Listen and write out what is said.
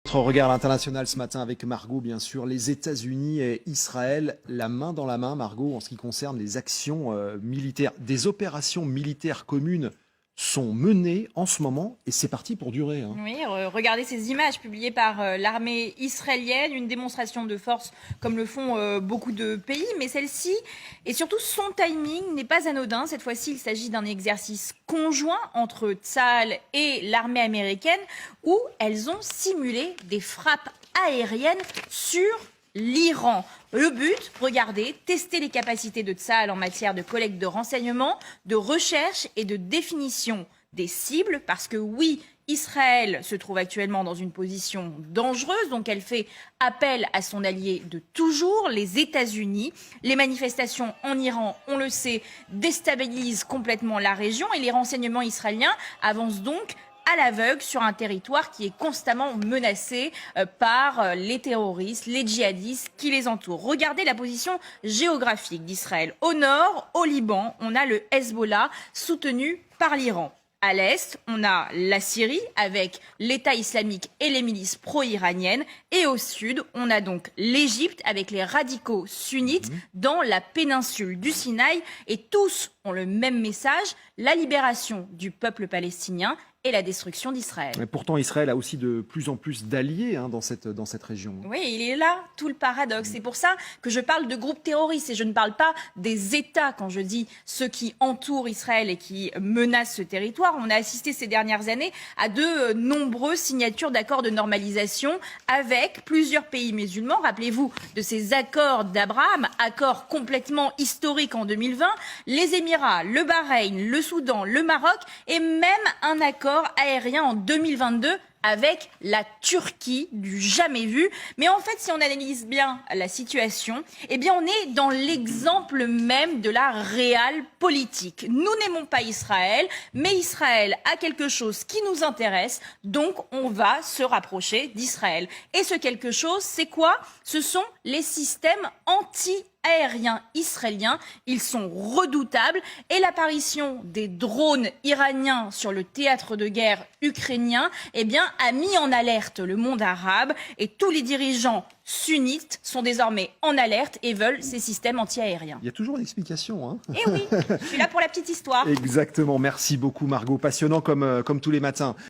Notre regard international ce matin avec Margot, bien sûr, les États-Unis et Israël, la main dans la main, Margot, en ce qui concerne les actions militaires. Des opérations militaires communes sont menées en ce moment et c'est parti pour durer. Oui, regardez ces images publiées par l'armée israélienne, une démonstration de force comme le font beaucoup de pays, mais celle-ci, et surtout son timing, n'est pas anodin. Cette fois-ci, il s'agit d'un exercice conjoint entre Tsahal et l'armée américaine où elles ont simulé des frappes aériennes sur l'Iran. Le but, regardez, tester les capacités de Tsahal en matière de collecte de renseignements, de recherche et de définition des cibles, parce que oui, Israël se trouve actuellement dans une position dangereuse, donc elle fait appel à son allié de toujours, les États-Unis. Les manifestations en Iran, on le sait, déstabilisent complètement la région et les renseignements israéliens avancent donc à l'aveugle sur un territoire qui est constamment menacé par les terroristes, les djihadistes qui les entourent. Regardez la position géographique d'Israël. Au nord, au Liban, on a le Hezbollah soutenu par l'Iran. À l'est, on a la Syrie avec l'État islamique et les milices pro-iraniennes. Et au sud, on a donc l'Égypte avec les radicaux sunnites dans la péninsule du Sinaï. Et tous ont le même message, la libération du peuple palestinien et la destruction d'Israël. Mais pourtant, Israël a aussi de plus en plus d'alliés dans cette région. Oui, il est là, tout le paradoxe. C'est pour ça que je parle de groupes terroristes et je ne parle pas des États quand je dis ceux qui entourent Israël et qui menacent ce territoire. On a assisté ces dernières années à de nombreuses signatures d'accords de normalisation avec plusieurs pays musulmans. Rappelez-vous de ces accords d'Abraham, accords complètement historiques en 2020. Les Émirats, le Bahreïn, le Soudan, le Maroc et même un accord aérien en 2022 avec la Turquie, du jamais vu. Mais en fait, si on analyse bien la situation, eh bien, on est dans l'exemple même de la réelle politique. Nous n'aimons pas Israël, mais Israël a quelque chose qui nous intéresse, donc on va se rapprocher d'Israël. Et ce quelque chose, c'est quoi? Ce sont les systèmes anti-aériens israéliens. Ils sont redoutables et l'apparition des drones iraniens sur le théâtre de guerre ukrainien, eh bien, a mis en alerte le monde arabe et tous les dirigeants sunnites sont désormais en alerte et veulent ces systèmes anti-aériens. Il y a toujours une explication. Eh oui, je suis là pour la petite histoire. Exactement. Merci beaucoup, Margot. Passionnant comme tous les matins.